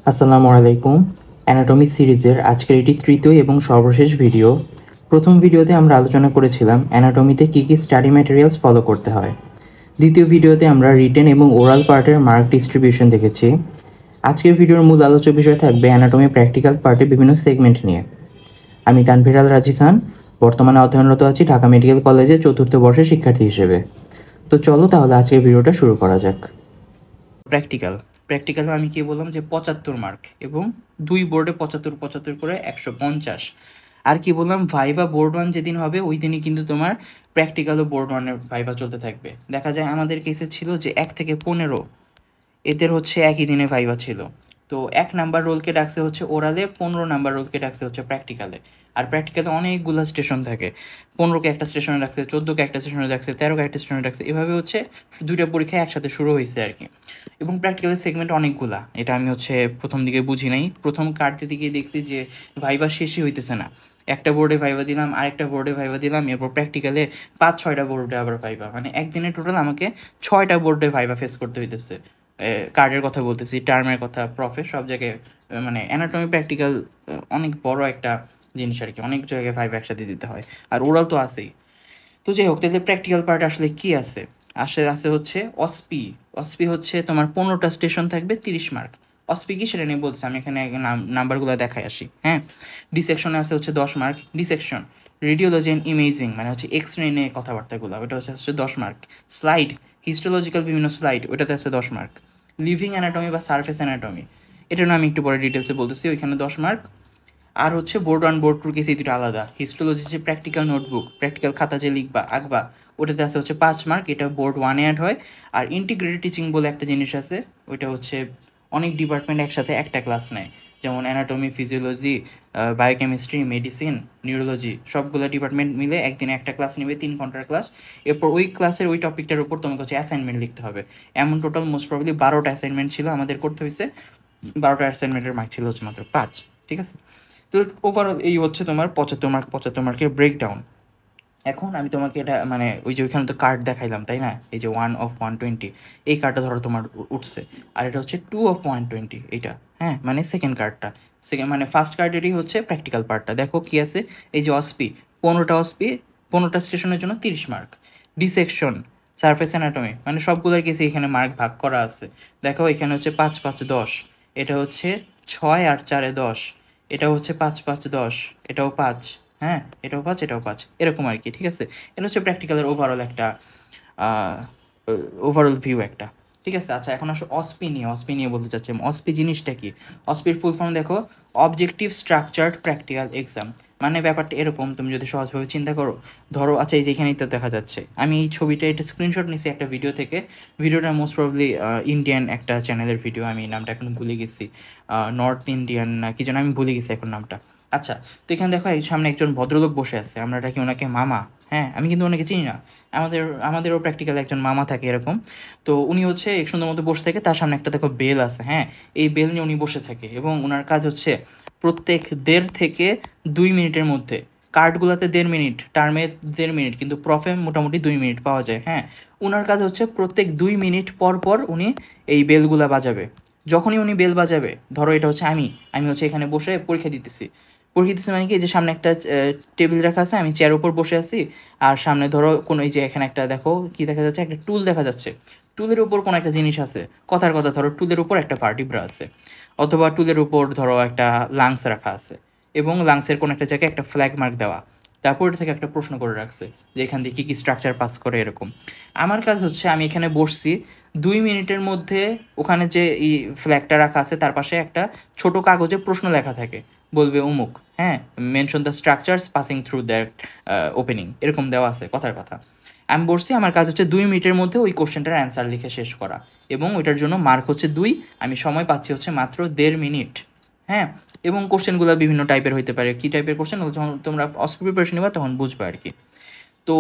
আসসালামু আলাইকুম। অ্যানাটমি সিরিজের আজকের এটি তৃতীয় এবং সর্বশেষ ভিডিও। প্রথম ভিডিওতে আমরা আলোচনা করেছিলাম অ্যানাটমিতে কী কী স্টাডি ম্যাটেরিয়ালস ফলো করতে হয়। দ্বিতীয় ভিডিওতে আমরা রিটেন এবং ওরাল পার্টের মার্ক ডিস্ট্রিবিউশন দেখেছি। আজকের ভিডিওর মূল আলোচ্য বিষয় থাকবে অ্যানাটমি প্র্যাকটিক্যাল পার্টের বিভিন্ন সেগমেন্ট নিয়ে। আমি তানভীর আল রাজি খান, বর্তমানে অধ্যয়নরত আছি ঢাকা মেডিকেল কলেজে চতুর্থ বর্ষের শিক্ষার্থী হিসেবে। তো চলো তাহলে আজকের ভিডিওটা শুরু করা যাক। প্র্যাকটিক্যালে আমি কি বললাম যে 75 মার্ক এবং 2 বোর্ডে 75 করে 150। আর কি বললাম, ভাইভা বোর্ড 1 যেদিন হবে ওই দিনই কিন্তু তোমার প্র্যাকটিক্যালও বোর্ড 1-এর ভাইভা চলতে থাকবে। দেখা যায় আমাদের কেসে ছিল যে 1 থেকে 15 এদের হচ্ছে একই দিনে ভাইভা ছিল। তো 1 নাম্বার রোলকে ডাকছে হচ্ছে ওরালে, 15 নাম্বার রোলকে ডাকছে হচ্ছে প্র্যাকটিক্যালে। আর প্র্যাকটিক্যালে অনেকগুলো স্টেশন থাকে, 15কে একটা স্টেশনে রাখছে, 14কে একটা স্টেশনে রাখছে, 13কে একটা স্টেশনে রাখছে, এভাবে হচ্ছে দুইটা পরীক্ষা একসাথে শুরু হয়েছে আর কি। এবং প্র্যাকটিক্যালের সেগমেন্ট অনেকগুলা, এটা আমি হচ্ছে প্রথম দিকে বুঝি নাই। প্রথম কাটতে দিকে দেখছি যে ভাইভা শেষই হইতেছে না, একটা বোর্ডে ভাইভা দিলাম, আরেকটা বোর্ডে ভাইভা দিলাম, এরপর প্র্যাকটিক্যালে 5-6টা বোর্ডে আবার ভাইভা, মানে একদিনে টোটাল আমাকে 6টা বোর্ডে ভাইভা ফেস করতে হইতেছে। কার্ডের কথা বলতেছি, টার্মের কথা, প্রফেস, সব জায়গায়। মানে অ্যানাটমি প্র্যাকটিক্যাল অনেক বড় একটা জিনিস আর কি, অনেক জায়গায় ভাইভা একসাথে দিতে হয়, আর ওরাল তো আছেই। তো যাই হোক, তাহলে প্র্যাকটিক্যাল পার্ট আসলে কি আছে? আছে হচ্ছে অসপি। অসপি হচ্ছে তোমার 15টা স্টেশন থাকবে, 30 মার্ক। অসপি কি সেটা নিয়ে বলছে, আমি এখানে নাম্বারগুলো দেখাই আসি। হ্যাঁ, ডিসেকশনে আছে হচ্ছে 10 mark. Dissection, radiology and imaging, মানে হচ্ছে এক্স রে নিয়ে কথাবার্তাগুলো, ওটা হচ্ছে 10 মার্ক। স্লাইড, হিস্টোলজিক্যাল বিভিন্ন স্লাইড, ওটাতে আছে 10 মার্ক। লিভিং অ্যানাটমি বা সারফেস অ্যানাটমি, এটা না আমি একটু পরে ডিটেলসে বলতেছি, ওইখানে 10 মার্ক। আর হচ্ছে বোর্ড 1 বোর্ড 2 কেসে এই দুটো আলাদা। হিস্টোলজি যে প্র্যাকটিক্যাল নোটবুক, প্র্যাকটিক্যাল খাতা যে লিখবা আঁকবা, ওটাতে আছে হচ্ছে 5 মার্ক, এটা বোর্ড 1-এ অ্যাড হয়। আর ইন্টিগ্রেটেড টিচিং বলে একটা জিনিস আছে, ওইটা হচ্ছে অনেক ডিপার্টমেন্ট একসাথে একটা ক্লাস নেয়, যেমন anatomy, physiology, biochemistry, medicine, neurology, সবগুলো ডিপার্টমেন্ট মিলে একদিনে একটা ক্লাস নেবে, 3 ঘন্টার ক্লাস। এরপর ওই ক্লাসের ওই টপিকটার উপর তোমাকে হচ্ছে অ্যাসাইনমেন্ট লিখতে হবে। এমন টোটাল মোস্ট প্রবাবলি 12টা অ্যাসাইনমেন্ট ছিল আমাদের করতে হয়েছে। 12টা অ্যাসাইনমেন্টের মার্ক ছিল হচ্ছে মাত্র 5। ঠিক আছে, তো ওভারঅল এই হচ্ছে তোমার 75 মার্কের ব্রেকডাউন। এখন আমি তোমাকে এটা মানে ওই যে ওইখানে তো কার্ড দেখাইলাম তাই না, এই যে 1/120, এই কার্ডটা ধরো তোমার উঠছে, আর এটা হচ্ছে 2/120 এইটা। হ্যাঁ, মানে সেকেন্ড কার্ডটা, মানে ফার্স্ট কার্ডেরই হচ্ছে প্র্যাকটিক্যাল পার্টটা। দেখো কি আছে, এই যে অসপি, 15টা অসপি, 15টা স্টেশনের জন্য 30 মার্ক। ডিসেকশন, সারফেস অ্যানাটমি, মানে সবগুলোর কেসে এখানে মার্ক ভাগ করা আছে। দেখো এখানে হচ্ছে 5-5-10, এটা হচ্ছে 6 আর 4-এ 10, এটা হচ্ছে 5-5-10, এটাও 5, হ্যাঁ এটাও 5, এটাও 5, এরকম আর কি। ঠিক আছে, এটা হচ্ছে প্র্যাকটিক্যালের ওভারঅল একটা ওভারঅল ভিউ একটা। ঠিক আছে, আচ্ছা এখন আসো অসপি নিয়ে বলতে চাচ্ছি। অসপি জিনিসটা কি? অসপির ফুল ফর্ম দেখো, অবজেক্টিভ স্ট্রাকচার্ড প্র্যাকটিক্যাল এক্সাম। মানে ব্যাপারটা এরকম, তুমি যদি সহজভাবে চিন্তা করো, ধরো আচ্ছা এই যে এখানেই তো দেখা যাচ্ছে, আমি এই ছবিটা এটা স্ক্রিনশট নিছি একটা ভিডিও থেকে। ভিডিওটা মোস্ট প্রবলি ইন্ডিয়ান একটা চ্যানেলের ভিডিও, আমি নামটা এখন ভুলে গেছি, নর্থ ইন্ডিয়ান না কি যেন, আমি ভুলে গেছি এখন নামটা। আচ্ছা, তো এখানে দেখো সামনে একজন ভদ্রলোক বসে আছে, আমরা ডাকি ওনাকে মামা। হ্যাঁ, আমি কিন্তু ওনাকে চিনি না, আমাদেরও প্র্যাকটিক্যাল একজন মামা থাকে এরকম। তো উনি হচ্ছে এক সুন্দর মতো বসে থাকে, তার সামনে একটা দেখো বেল আছে। হ্যাঁ, এই বেল নিয়ে উনি বসে থাকে এবং ওনার কাজ হচ্ছে প্রত্যেক 1.5 থেকে 2 মিনিটের মধ্যে, কার্ডগুলোতে 1.5 মিনিট, টার্মে 1.5 মিনিট, কিন্তু প্রফে মোটামুটি 2 মিনিট পাওয়া যায়। হ্যাঁ, ওনার কাজ হচ্ছে প্রত্যেক 2 মিনিট পর পর উনি এই বেলগুলা বাজাবে। যখনই উনি বেল বাজাবে, ধরো এটা হচ্ছে আমি হচ্ছে এখানে বসে পরীক্ষা দিতেছি। পরীক্ষা দিতেছি মানে কি, যে সামনে একটা টেবিল রাখা আছে, আমি চেয়ার উপর বসে আছি, আর সামনে ধরো কোনো এই যে এখানে একটা দেখো কি দেখা যাচ্ছে, একটা টুল দেখা যাচ্ছে, টুলের উপর কোনো একটা জিনিস আছে, কথার কথা ধরো টুলের উপর একটা ভার্টিব্রা আছে, অথবা টুলের উপর ধরো একটা লাংস রাখা আছে, এবং লাংসের কোনো একটা জায়গায় একটা ফ্ল্যাগ মার্ক দেওয়া, তারপর এটা থেকে একটা প্রশ্ন করে রাখছে যে এখান দিয়ে কী কী স্ট্রাকচার পাস করে এরকম। আমার কাজ হচ্ছে আমি এখানে বসছি, 2 মিনিটের মধ্যে ওখানে যে এই ফ্ল্যাগটা রাখা আছে তার পাশে একটা ছোট কাগজে প্রশ্ন লেখা থাকে, বলবে অমুক, হ্যাঁ, mention the structures passing through that opening, এরকম দেওয়া আছে কথার কথা। আমি বসছি, আমার কাজ হচ্ছে 2 মিনিটের মধ্যে ওই কোশ্চেনটার অ্যান্সার লিখে শেষ করা, এবং ওইটার জন্য মার্ক হচ্ছে 2, আমি সময় পাচ্ছি হচ্ছে মাত্র 1.5 মিনিট। হ্যাঁ, এবং কোশ্চেনগুলো বিভিন্ন টাইপের হইতে পারে, কী টাইপের কোশ্চেন যখন তোমরা অস্ক প্রিপারেশন নেবা তখন বুঝবে আর কি। তো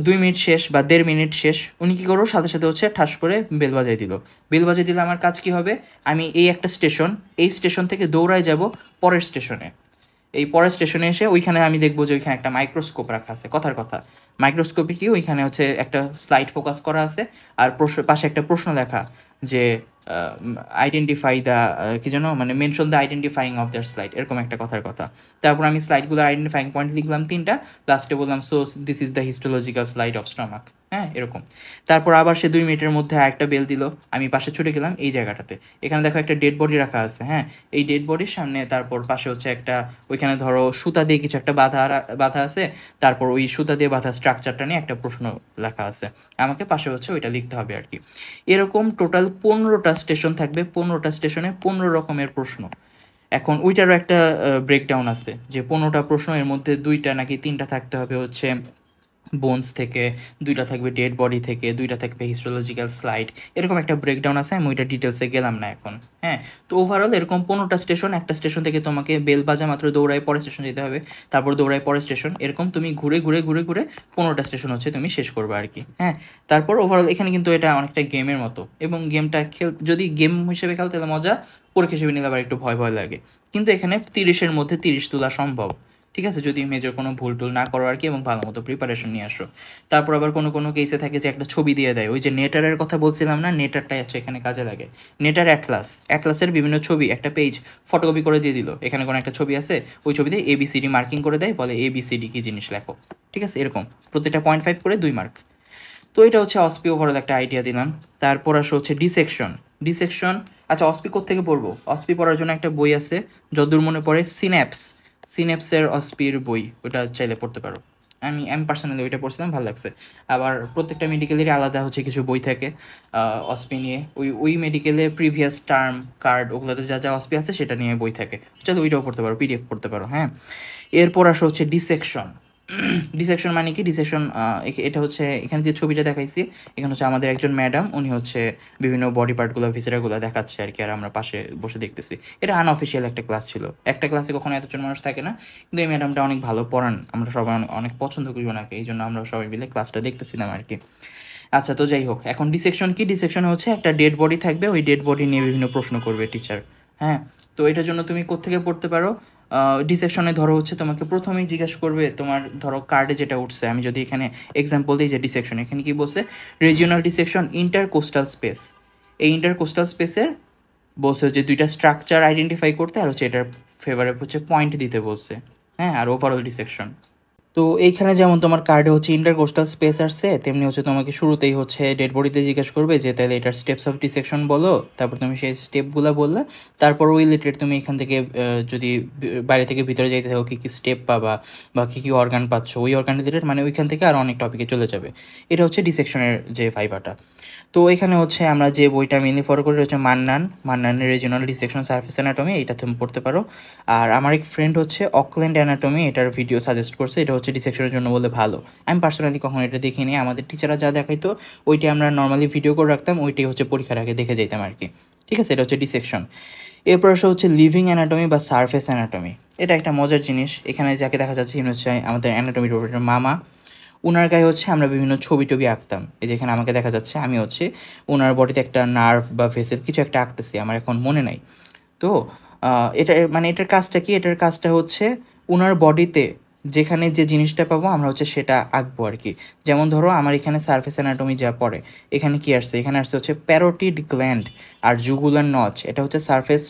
2 মিনিট শেষ বা 1.5 মিনিট শেষ, উনি কী করো সাথে সাথে হচ্ছে ঠাস করে বেল বাজাই দিল। বেল বাজাই দিলে আমার কাজ কী হবে, আমি এই একটা স্টেশন, এই স্টেশন থেকে দৌড়ায় যাব পরের স্টেশনে। এই পরের স্টেশনে এসে ওইখানে আমি দেখবো যে ওইখানে একটা মাইক্রোস্কোপ রাখা আছে, কথার কথা। মাইক্রোস্কোপে কি ওইখানে হচ্ছে একটা স্লাইড ফোকাস করা আছে, আর পাশে একটা প্রশ্ন লেখা যে আইডেন্টিফাই দ্য কি যেন মানে mention the identifying of their slide, এরকম একটা কথার কথা। তারপর আমি স্লাইডগুলোর আইডেন্টিফাইং পয়েন্ট লিখলাম 3টা, লাস্টে বললাম so this is the histological slide of stomach. হ্যাঁ, এরকম। তারপর আবার সে 2 মিনিটের মধ্যে একটা বেল দিল, আমি পাশে ছুটে গেলাম এই জায়গাটাতে, এখানে দেখো একটা ডেড বডি রাখা আছে। হ্যাঁ, এই ডেড বডির সামনে তারপর পাশে হচ্ছে একটা, ওইখানে ধরো সুতা দিয়ে কিছু একটা বাঁধা আছে, তারপর ওই সুতা দিয়ে বাঁধা স্ট্রাকচারটা নিয়ে একটা প্রশ্ন লেখা আছে, আমাকে পাশে হচ্ছে ওইটা লিখতে হবে আর কি। এরকম টোটাল 15টা স্টেশন থাকবে, 15টা স্টেশনে 15 রকমের প্রশ্ন। এখন ওইটারও একটা ব্রেকডাউন আছে যে 15টা প্রশ্ন এর মধ্যে 2টা নাকি 3টা থাকতে হবে হচ্ছে বোনস থেকে, 2টা থাকবে ডেড বডি থেকে, 2টা থাকবে হিস্টোলজিক্যাল স্লাইড, এরকম একটা ব্রেকডাউন আছে, আমি ওইটা ডিটেলসে গেলাম না এখন। হ্যাঁ, তো ওভারঅল এরকম 15টা স্টেশন, একটা স্টেশন থেকে তোমাকে বেল বাজা মাত্র দৌড়ায় পরের স্টেশন যেতে হবে, তারপর দৌড়ায় পরের স্টেশন, এরকম তুমি ঘুরে ঘুরে ঘুরে ঘুরে 15টা স্টেশন হচ্ছে তুমি শেষ করবে আর কি। হ্যাঁ, তারপর ওভারঅল এখানে কিন্তু এটা অনেকটা গেমের মতো, এবং গেমটা যদি গেম হিসেবে খেলতে তাহলে মজা, পরীক্ষা হিসেবে নিলে আবার একটু ভয় ভয় লাগে, কিন্তু এখানে 30-এর মধ্যে 30 তোলা সম্ভব। ঠিক আছে, যদি মেজর কোনো ভুল টুল না করো আর কি, এবং ভালো মতো প্রিপারেশন নিয়ে আসো। তারপর আবার কোনো কোনো কেসে থাকে যে একটা ছবি দিয়ে দেয়, ওই যে নেটারের কথা বলছিলাম না, নেটারটাই হচ্ছে এখানে কাজে লাগে। নেটার অ্যাটলাসের বিভিন্ন ছবি একটা পেজ ফটোকপি করে দিয়ে দিল, এখানে কোনো একটা ছবি আছে, ওই ছবিতে ABCD মার্কিং করে দেয়, বলে ABCD কি জিনিস লেখো। ঠিক আছে, এরকম প্রতিটা 0.5 করে 2 মার্ক। তো এটা হচ্ছে অসপি, ওভারঅল একটা আইডিয়া দিলাম। তারপর আসো হচ্ছে ডিসেকশন। ডিসেকশন, আচ্ছা অসপি কোত্থেকে পড়বো? অসপি পড়ার জন্য একটা বই আছে, যতদূর মনে পড়ে সিন্যাপসের অসপির বই, ওটা চাইলে পড়তে পারো। আমি পার্সোনালি ওইটা পড়ছিলাম, ভালো লাগছে। আবার প্রত্যেকটা মেডিকেলেরই আলাদা হচ্ছে কিছু বই থাকে অসপি নিয়ে, ওই মেডিকেলে প্রিভিয়াস টার্ম কার্ড ওগুলোতে যা যা অসপি আছে সেটা নিয়ে বই থাকে, চলো ওইটাও পড়তে পারো, PDF পড়তে পারো। হ্যাঁ, এরপর আসা হচ্ছে ডিসেকশন। ডিসেকশন মানে কি? ডিসেকশন এটা হচ্ছে এখানে যে ছবিটা দেখাইছি, এখানে হচ্ছে আমাদের একজন ম্যাডাম, উনি হচ্ছে বিভিন্ন বডি পার্টগুলো ভিসেরাগুলো দেখাচ্ছে আর কি, আর আমরা পাশে বসে দেখতেছি। এটা আনঅফিসিয়াল একটা ক্লাস ছিল, একটা ক্লাসে কখনো এতজন মানুষ থাকে না, কিন্তু এই ম্যাডামটা অনেক ভালো পড়ান, আমরা সবাই অনেক পছন্দ করি ওনাকে, এই জন্য আমরা সবাই মিলে ক্লাসটা দেখতেছিলাম আর কি। আচ্ছা, তো যাই হোক, এখন ডিসেকশন কি? ডিসেকশন হচ্ছে একটা ডেড বডি থাকবে, ওই ডেড বডি নিয়ে বিভিন্ন প্রশ্ন করবে টিচার। হ্যাঁ, তো এটার জন্য তুমি কোত্থেকে পড়তে পারো? ডিসেকশনে ধরো হচ্ছে তোমাকে প্রথমেই জিজ্ঞাসা করবে, তোমার ধরো কার্ডে যেটা উঠছে, আমি যদি এখানে এক্সাম্পল দিই যে ডিসেকশন, এখানে কি বলছে? Regional dissection intercostal space. এই ইন্টারকোস্টাল স্পেসের বলছে যে 2টা স্ট্রাকচার আইডেন্টিফাই করতে, আর হচ্ছে এটার ফেভারে হচ্ছে পয়েন্ট দিতে বলছে। হ্যাঁ, আর ওভারঅল ডিসেকশন। তো এইখানে যেমন তোমার কার্ডে হচ্ছে ইন্টারকোস্টাল স্পেস আসছে, তেমনি হচ্ছে তোমাকে শুরুতেই হচ্ছে ডেড বডিতে জিজ্ঞেস করবে যে তাহলে এটার স্টেপস অফ ডিসেকশন বলো, তারপর তুমি সেই স্টেপগুলো বললে, তারপর ওই রিলেটেড তুমি এখান থেকে যদি বাইরে থেকে ভিতরে যাইতে থাকো কী কী স্টেপ পাবা বা কী কী অর্গান পাচ্ছ, ওই অর্গান রিলেটেড মানে ওইখান থেকে আর অনেক টপিকে চলে যাবে। এটা হচ্ছে ডিসেকশনের যে ভাইবাটা। তো এখানে হচ্ছে আমরা যে বইটা মেনলি ফলো করি হচ্ছে মান্নানের রিজিওনাল ডিসেকশন সার্ফেস অ্যানাটমি, এটা তুমি পড়তে পারো। আর আমার এক ফ্রেন্ড হচ্ছে অকল্যান্ড অ্যানাটমি, এটার ভিডিও সাজেস্ট করছে, এটা হচ্ছে ডিসেকশনের জন্য বলে ভালো। আমি পার্সোনালি কখনো এটা দেখিনি, আমাদের টিচাররা যা দেখাইতো ওইটাই আমরা নর্মালি ভিডিও করে রাখতাম, ওইটাই হচ্ছে পরীক্ষার আগে দেখে যেতাম আর কি। ঠিক আছে, এটা হচ্ছে ডিসেকশন। এরপর আসা হচ্ছে লিভিং অ্যানাটমি বা সারফেস অ্যানাটমি। এটা একটা মজার জিনিস, এখানে যাকে দেখা যাচ্ছে ইনি হচ্ছে আমাদের অ্যানাটমি প্রফেসর মামা। ওনার গায়ে হচ্ছে আমরা বিভিন্ন ছবি টবি আঁকতাম, এই যেখানে আমাকে দেখা যাচ্ছে আমি হচ্ছে ওনার বডিতে একটা নার্ভ বা ভেসেল কিছু একটা আঁকতেছি, আমার এখন মনে নাই। তো এটা মানে এটার কাজটা কি? এটার কাজটা হচ্ছে ওনার বডিতে যেখানে যে জিনিসটা পাবো আমরা হচ্ছে সেটা আঁকবো আর কি। যেমন ধরো আমার এখানে সারফেস অ্যানাটমি যা পড়ে, এখানে কি আসছে? এখানে আসছে হচ্ছে প্যারোটিড গ্ল্যান্ড আর জুগুলার নচ, এটা হচ্ছে সারফেস,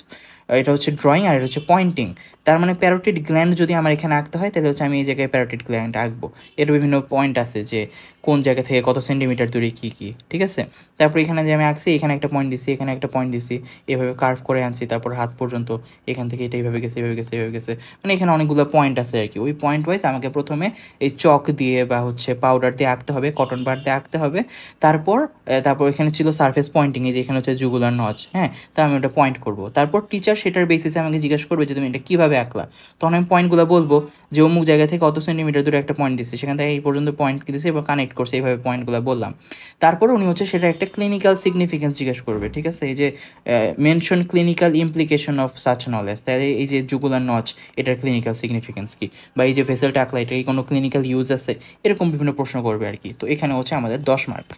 এটা হচ্ছে ড্রয়িং, আর এটা হচ্ছে পয়েন্টিং। তার মানে প্যারোটিড গ্ল্যান্ড যদি আমার এখানে আঁকতে হয় তাহলে হচ্ছে আমি এই জায়গায় প্যারোটিড গ্ল্যান্ড আঁকবো। এর বিভিন্ন পয়েন্ট আছে যে কোন জায়গা থেকে কত সেন্টিমিটার দূরে কী কী। ঠিক আছে, তারপর এখানে যে আমি আঁকছি, এখানে একটা পয়েন্ট দিছি, এখানে একটা পয়েন্ট দিছি, এভাবে কার্ভ করে আনছি, তারপর হাত পর্যন্ত, এখান থেকে এটা এইভাবে গেছে, এইভাবে গেছে, এইভাবে গেছে, মানে এখানে অনেকগুলো পয়েন্ট আছে আর কি। ওই পয়েন্ট ওয়াইজ আমাকে প্রথমে এই চক দিয়ে বা হচ্ছে পাউডার দিয়ে আঁকতে হবে, কটন বার দিয়ে আঁকতে হবে। তারপর এখানে ছিল সারফেস পয়েন্টিং, এই যে এখানে হচ্ছে জুগুলার নচ। হ্যাঁ, তা আমি ওটা পয়েন্ট করবো, তারপর টিচার সেটার বেসিসে আমাকে জিজ্ঞাসা করবে যে তুমি এটা কীভাবে আঁকলা। তখন আমি পয়েন্টগুলো বলবো যে অমুক জায়গা থেকে কত সেন্টিমিটার দূরে একটা পয়েন্ট দিচ্ছে, সেখান থেকে এই পর্যন্ত পয়েন্ট দিচ্ছে এবং কানেক্ট করছে, এইভাবে পয়েন্টগুলো বললাম। তারপর উনি হচ্ছে সেটা একটা ক্লিনিক্যাল সিগনিফিকেন্স জিজ্ঞেস করবে। ঠিক আছে, এই যে mention clinical implication of such knowledge, তাহলে এই যে জুগুলার নচ এটার ক্লিনিক্যাল সিগনিফিকেন্স কি, বা এই যে ভেসেলটা আঁকলা এটার কি কোনো ক্লিনিক্যাল ইউজ আছে, এরকম বিভিন্ন প্রশ্ন করবে আর কি। তো এখানে হচ্ছে আমাদের 10 মার্ক,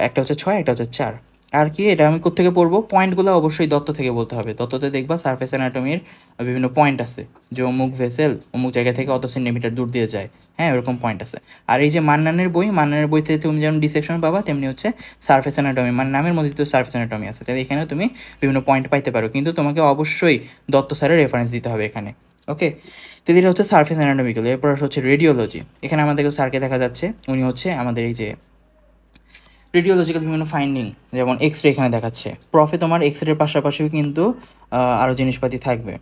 একটা হচ্ছে 6, একটা হচ্ছে 4। আর কি এটা আমি কোত্থেকে পড়বো, পয়েন্টগুলো অবশ্যই দত্ত থেকে বলতে হবে। দত্ততে দেখবা সারফেস অ্যানাটমির বিভিন্ন পয়েন্ট আছে, যে অমুক ভেসেল অমুক জায়গা থেকে অত সেন্টিমিটার দূর দিয়ে যায়, হ্যাঁ এরকম পয়েন্ট আছে। আর এই যে মান্নানের বই, মান্নানের বইতে তুমি যেমন ডিসেকশন পাবা, তেমনি হচ্ছে সারফেস অ্যানাটমি, মানে নামের মধ্যে তো সারফেস অ্যানাটমি আছে, তাহলে এখানে তুমি বিভিন্ন পয়েন্ট পাইতে পারো, কিন্তু তোমাকে অবশ্যই দত্ত স্যারের রেফারেন্স দিতে হবে এখানে। ওকে, তো এটা হচ্ছে সারফেস অ্যানাটমিক্যাল। এরপর হচ্ছে রেডিওলজি। এখানে আমাদের স্যারকে দেখা যাচ্ছে, উনি হচ্ছে আমাদের এই যে রেডিওলজিক্যাল বিভিন্ন ফাইন্ডিং, যেমন এক্স রে এখানে দেখাচ্ছে। প্রফে তোমার এক্স রের পাশাপাশিও কিন্তু আরও জিনিসপাতি থাকবে।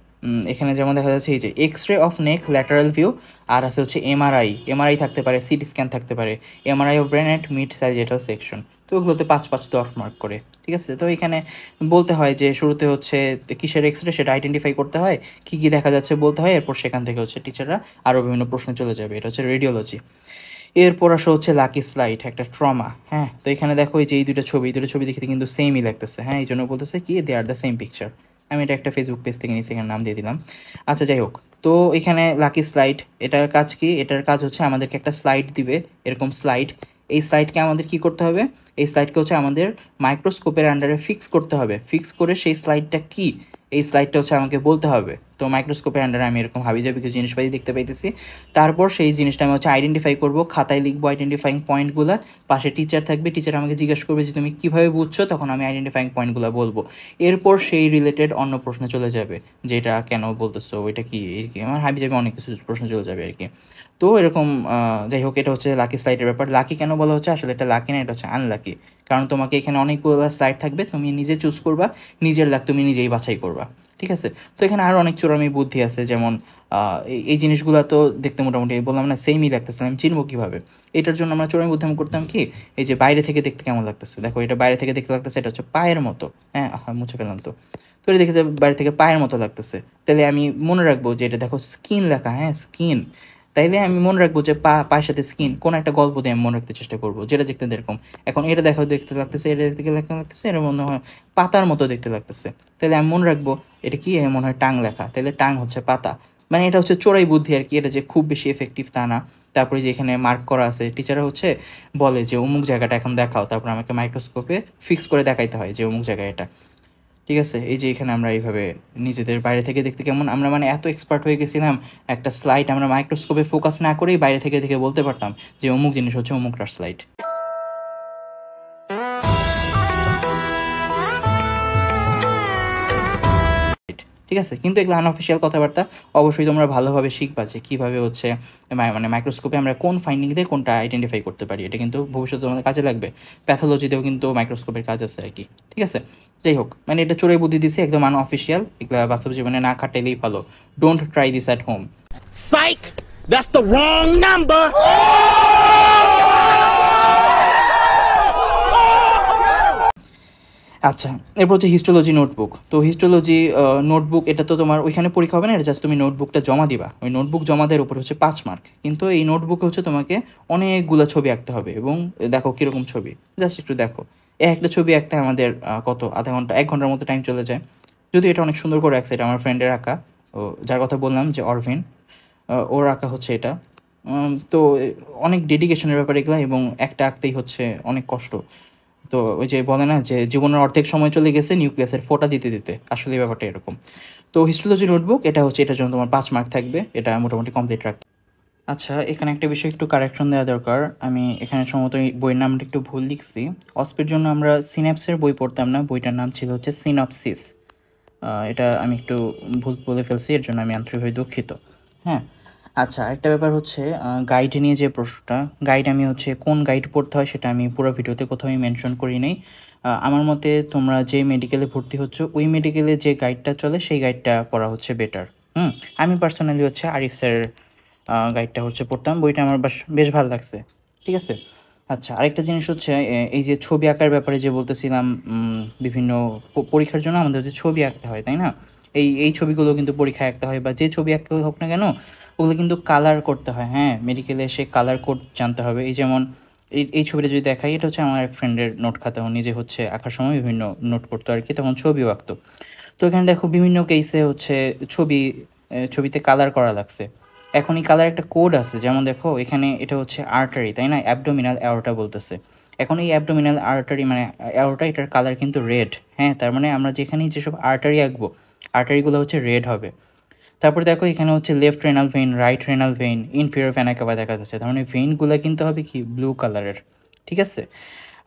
এখানে যেমন দেখা যাচ্ছে এই যে X ray of neck lateral view, আর আছে হচ্ছে এমআরআই, এমআরআই থাকতে পারে, সিটি স্ক্যান থাকতে পারে, MRI of brain at mid sagittal section. তো ওগুলোতে 5-5 মার্ক করে, ঠিক আছে। তো এখানে বলতে হয় যে শুরুতে হচ্ছে কিসের এক্স রে সেটা আইডেন্টিফাই করতে হয়, কী কী দেখা যাচ্ছে বলতে হয়, এরপর সেখান থেকে হচ্ছে টিচাররা আরও বিভিন্ন প্রশ্নে চলে যাবে। এটা হচ্ছে রেডিওলজি। এরপর আসা হচ্ছে লাকি স্লাইড, একটা ট্রমা। হ্যাঁ, তো এখানে দেখো এই যে এই দুটো ছবি দেখতে কিন্তু সেমই লাগতেছে, হ্যাঁ এই জন্য বলতেছে কি দে আর দ্য সেম পিকচার। আমি এটা একটা ফেসবুক পেজ থেকে নিয়েছি, এখানে নাম দিয়ে দিলাম। আচ্ছা যাই হোক, তো এখানে লাকি স্লাইড, এটার কাজ কি, এটার কাজ হচ্ছে আমাদেরকে একটা স্লাইড দিবে, এরকম স্লাইড। এই স্লাইডকে আমাদের কি করতে হবে, এই স্লাইডকে হচ্ছে আমাদের মাইক্রোস্কোপের আন্ডারে ফিক্স করতে হবে। ফিক্স করে সেই স্লাইডটা কি, এই স্লাইডটা হচ্ছে আমাকে বলতে হবে। তো মাইক্রোস্কোপের আন্ডারে আমি এরকম হাবিজাবি কিছু জিনিসপাতি দেখতে পাইতেছি, তারপর সেই জিনিসটা আমি হচ্ছে আইডেন্টিফাই করবো, খাতায় লিখবো আইডেন্টিফাইং পয়েন্টগুলো। পাশে টিচার থাকবে, টিচার আমাকে জিজ্ঞেস করবে যে তুমি কীভাবে বুঝছো, তখন আমি আইডেন্টিফাইং পয়েন্টগুলো বলবো। এরপর সেই রিলেটেড অন্য প্রশ্ন চলে যাবে, যে এটা কেন বলতেছো, ওইটা কি, এর কি, আমার হাবিজাবি অনেক কিছু প্রশ্ন চলে যাবে আর কি। তো এরকম যাই হোক, এটা হচ্ছে লাকি স্লাইডের ব্যাপার। লাকি কেন বলা হচ্ছে, আসলে এটা লাকি না, এটা হচ্ছে আনলাকি। কারণ তোমাকে এখানে অনেকগুলো স্লাইড থাকবে, তুমি নিজে চুজ করবা, নিজের লাক তুমি নিজেই বাছাই করবা, ঠিক আছে। তো এখানে আরও অনেক চোরামি বুদ্ধি আছে, যেমন এই জিনিসগুলো তো দেখতে মোটামুটি বললাম না সেমই লাগতেছে, আমি চিনবো কীভাবে। এটার জন্য আমরা চোরামি বুদ্ধি আমি করতাম কি, এই যে বাইরে থেকে দেখতে কেমন লাগতেছে, দেখো এটা বাইরে থেকে দেখতে লাগতেছে, এটা হচ্ছে পায়ের মতো, হ্যাঁ মুছে ফেললাম তো। তো এটা দেখে বাইরে থেকে পায়ের মতো লাগতেছে, তাহলে আমি মনে রাখবো যে এটা দেখো স্কিন লেখা, হ্যাঁ স্কিন, তাইলে আমি মনে রাখবো যে পায়ের সাথে স্কিন, কোন একটা গল্প দিয়ে আমি মনে রাখতে চেষ্টা করবো, যেটা দেখতে এরকম। এখন এটা দেখো দেখতে লাগতেছে, এটা দেখতে লাগতেছে, এটা মনে হয় পাতার মতো দেখতে লাগতেছে, তাহলে আমি মনে রাখবো এটা কি, মনে হয় টাং লেখা, তাহলে টাং হচ্ছে পাতা। মানে এটা হচ্ছে চোরাই বুদ্ধি আর কি, এটা যে খুব বেশি এফেক্টিভ তা না। তারপরে যে এখানে মার্ক করা আছে, টিচাররা হচ্ছে বলে যে অমুক জায়গাটা এখন দেখাও, তারপর আমাকে মাইক্রোস্কোপে ফিক্স করে দেখাইতে হয় যে অমুক জায়গায় এটা, ঠিক আছে। এই যে এখানে আমরা এইভাবে নিজেদের বাইরে থেকে দেখতে কেমন, আমরা মানে এত এক্সপার্ট হয়ে গেছিলাম, একটা স্লাইড আমরা মাইক্রোস্কোপে ফোকাস না করেই বাইরে থেকে দেখে বলতে পারতাম যে অমুক জিনিস হচ্ছে অমুকটার স্লাইড। ঠিক আছে, কিন্তু এগুলো আনঅফিসিয়াল কথাবার্তা, অবশ্যই তোমরা ভালোভাবে শিখবা যে কীভাবে হচ্ছে মানে মাইক্রোস্কোপে আমরা কোন ফাইন্ডিং দিয়ে কোনটা আইডেন্টিফাই করতে পারি, এটা কিন্তু ভবিষ্যতে তোমাদের কাজে লাগবে। প্যাথোলজিতেও কিন্তু মাইক্রোস্কোপের কাজ আছে আর কি, ঠিক আছে। যাই হোক, মানে এটা চোরে বুদ্ধি দিছে, একদম আনঅফিসিয়াল, এগুলো বাস্তব জীবনে না খাটাইলেই ভালো। Don't try this at home. Psych! That's the wrong number! আচ্ছা, এরপর হচ্ছে হিস্টোলজি নোটবুক। তো হিস্টোলজি নোটবুক, এটা তো তোমার ওইখানে পরীক্ষা হবে না, এটা জাস্ট তুমি নোটবুকটা জমা দিবা, ওই নোটবুক জমা দেওয়ার উপরে হচ্ছে 5 মার্ক। কিন্তু এই নোটবুকে হচ্ছে তোমাকে অনেকগুলো ছবি আঁকতে হবে, এবং দেখো কীরকম ছবি, জাস্ট একটু দেখো। একটা ছবি আঁকতে আমাদের কত, আধা ঘন্টা 1 ঘন্টার মতো টাইম চলে যায়। যদিও এটা অনেক সুন্দর করে আঁকছে, এটা আমার ফ্রেন্ডের আঁকা, যার কথা বললাম যে অরভিন, ওর আঁকা হচ্ছে এটা। তো অনেক ডেডিকেশনের ব্যাপার এগুলো, এবং একটা আঁকতেই হচ্ছে অনেক কষ্ট। তো ওই যে বলে না যে জীবনের অর্ধেক সময় চলে গেছে নিউক্লিয়াসের ফোঁটা দিতে দিতে, আসলে ব্যাপারটা এরকম। তো হিস্টোলজি নোটবুক এটা হচ্ছে, এটার জন্য তোমার 5 মার্ক থাকবে, এটা মোটামুটি কমপ্লিট রাখতে। আচ্ছা, এখানে একটা বিষয় একটু কারেকশন দেওয়া দরকার, আমি এখানে সম্ভবত এই বইয়ের নামটা একটু ভুল লিখছি। অস্পের জন্য আমরা সিন্যাপসের বই পড়তাম না, বইটার নাম ছিল হচ্ছে সিনপসিস। এটা আমি একটু ভুল বলে ফেলছি, এর জন্য আমি আন্তরিকভাবে দুঃখিত। হ্যাঁ, আচ্ছা আরেকটা ব্যাপার হচ্ছে গাইড নিয়ে যে প্রশ্নটা, গাইড আমি হচ্ছে কোন গাইড পড়তে হয় সেটা আমি পুরো ভিডিওতে কোথাও মেনশন করি নাই। আমার মতে তোমরা যে মেডিকেলে ভর্তি হচ্ছ ওই মেডিকেলে যে গাইডটা চলে সেই গাইডটা পড়া হচ্ছে বেটার। আমি পার্সোনালি হচ্ছে আরিফ স্যারের গাইডটা হচ্ছে পড়তাম, বইটা আমার বেশ ভালো লাগছে, ঠিক আছে। আচ্ছা, আরেকটা জিনিস হচ্ছে এই যে ছবি আঁকার ব্যাপারে যে বলতেছিলাম, বিভিন্ন পরীক্ষার জন্য আমাদের হচ্ছে ছবি আঁকতে হয়, তাই না? এই ছবিগুলো কিন্তু পরীক্ষায় আঁকতে হয়, বা যে ছবি আঁকতে হোক না কেন ওগুলো কিন্তু কালার করতে হয়। হ্যাঁ, মেডিকেলে এসে কালার কোড জানতে হবে। এই যেমন এই ছবিটা যদি দেখাই, এটা হচ্ছে আমার এক ফ্রেন্ডের নোট খাতা, ও নিজে হচ্ছে আঁকার সময় বিভিন্ন নোট করতো আর কি, তখন ছবিও আঁকতো। তো এখানে দেখো বিভিন্ন কেসে হচ্ছে ছবিতে কালার করা লাগছে। এখন এই কালার একটা কোড আছে, যেমন দেখো এখানে এটা হচ্ছে আর্টারি, তাই না? অ্যাবডোমিনাল অ্যাওরটা বলতেছে, এখন এই অ্যাবডোমিনাল আর্টারি মানে অ্যারোটা, এটার কালার কিন্তু রেড। হ্যাঁ, তার মানে আমরা যেখানেই যেসব আর্টারি আঁকবো আর্টারিগুলো হচ্ছে রেড হবে। তারপর দেখো এখানে হচ্ছে left renal vein, right renal vein, inferior vena CAVA দেখা যাচ্ছে, তার মানে ভেইনগুলো কিন্তু হবে কি ব্লু কালারের। ঠিক আছে,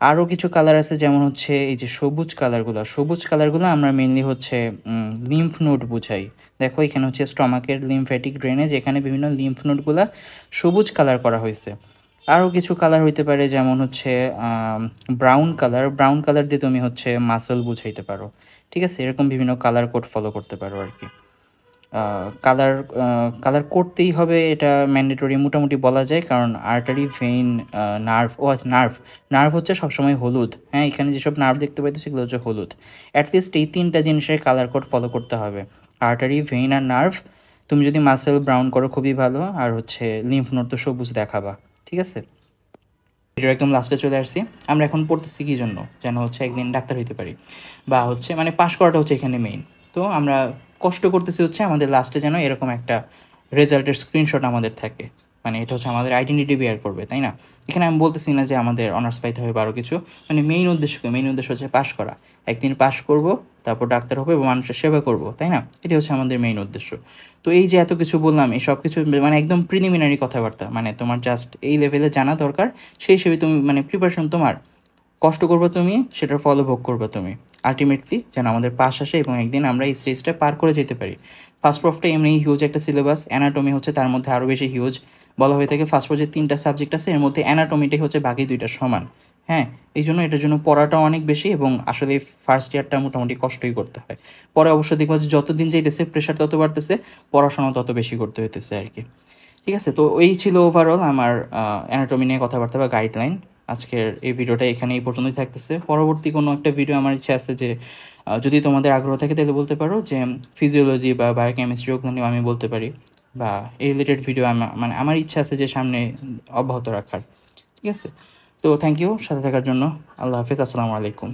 আরও কিছু কালার আছে, যেমন হচ্ছে এই যে সবুজ কালারগুলো আমরা মেনলি হচ্ছে লিম্ফ নোড বুঝাই। দেখো এখানে হচ্ছে স্টমাকের লিম্ফ্যাটিক ড্রেনেজ, এখানে বিভিন্ন লিম্ফ নোডগুলো সবুজ কালার করা হয়েছে। আরও কিছু কালার হইতে পারে, যেমন হচ্ছে ব্রাউন কালার দিয়ে তুমি হচ্ছে মাসল বুঝাইতে পারো। ঠিক আছে, এরকম বিভিন্ন কালার কোড ফলো করতে পারো আর কি। কালার কালার করতেই হবে, এটা ম্যান্ডেটরি মোটামুটি বলা যায়, কারণ আর্টারি, ভেইন, নার্ভ, নার্ভ হচ্ছে সবসময় হলুদ। হ্যাঁ, এখানে যেসব নার্ভ দেখতে পাইতো সেগুলো হচ্ছে হলুদ। অ্যাটলিস্ট এই 3টা জিনিসের কালার কোড ফলো করতে হবে, আর্টারি, ভেইন আর নার্ভ। তুমি যদি মাসেল ব্রাউন করো খুবই ভালো, আর হচ্ছে লিম্ফ নোড তো সবুজ দেখাবা। ঠিক আছে, ভিডিওর একদম লাস্টে চলে আসছি। আমরা এখন পড়তেছি কী জন্য, যেন হচ্ছে একদিন ডাক্তার হইতে পারি, বা হচ্ছে মানে পাশ করাটা হচ্ছে এখানে মেইন। তো আমরা কষ্ট করতেছি হচ্ছে আমাদের লাস্টে যেন এরকম একটা রেজাল্টের স্ক্রিনশট আমাদের থাকে, মানে এটা হচ্ছে আমাদের আইডেন্টিটি বেয়ার করবে, তাই না? এখানে আমি বলতেছি না যে আমাদের অনার্স পাইতে হবে আরও কিছু, মানে মেইন উদ্দেশ্য হচ্ছে পাশ করা। একদিন পাশ করব, তারপর ডাক্তার হবো এবং মানুষের সেবা করব, তাই না? এটি হচ্ছে আমাদের মেইন উদ্দেশ্য। তো এই যে এত কিছু বললাম, এই সব কিছু মানে একদম প্রিলিমিনারি কথাবার্তা, মানে তোমার জাস্ট এই লেভেলে জানা দরকার। সেই হিসেবে তুমি মানে প্রিপারেশন তোমার, কষ্ট করবে তুমি, সেটার ফল ভোগ করবে তুমি। আলটিমেটলি যেন আমাদের পাস আসে এবং একদিন আমরা এই স্টেজটা পার করে যেতে পারি। ফার্স্ট প্রফটা এমনি হিউজ একটা সিলেবাস, অ্যানাটমি হচ্ছে তার মধ্যে আরও বেশি হিউজ। বলা হয়ে থাকে ফার্স্ট প্রফ যে 3টা সাবজেক্ট আছে এর মধ্যে অ্যানাটমিটাই হচ্ছে বাকি 2টা সমান। হ্যাঁ, এই জন্য এটার জন্য পড়াটাও অনেক বেশি, এবং আসলে ফার্স্ট ইয়ারটা মোটামুটি কষ্টই করতে হয়। পরে অবশ্য দেখবো যে যত দিন যাইতেছে প্রেশার তত বাড়তেছে, পড়াশোনা তত বেশি করতে হইতেছে আর কি। ঠিক আছে, তো এই ছিল ওভারঅল আমার অ্যানাটমি নিয়ে কথাবার্তা বা গাইডলাইন। আজকের এই ভিডিওটা এখানে এই পর্যন্তই থাকতেছে। পরবর্তী কোনো একটা ভিডিও আমার ইচ্ছা আছে যে যদি তোমাদের আগ্রহ থাকে তাহলে বলতে পারো যে ফিজিওলজি বা বায়োকেমিস্ট্রি ওগুলো নিয়েও আমি বলতে পারি, বা এই রিলেটেড ভিডিও মানে আমার ইচ্ছা আছে যে সামনে অব্যাহত রাখার। ঠিক আছে, তো থ্যাংক ইউ সাথে থাকার জন্য। আল্লাহ হাফিজ, আসসালামু আলাইকুম।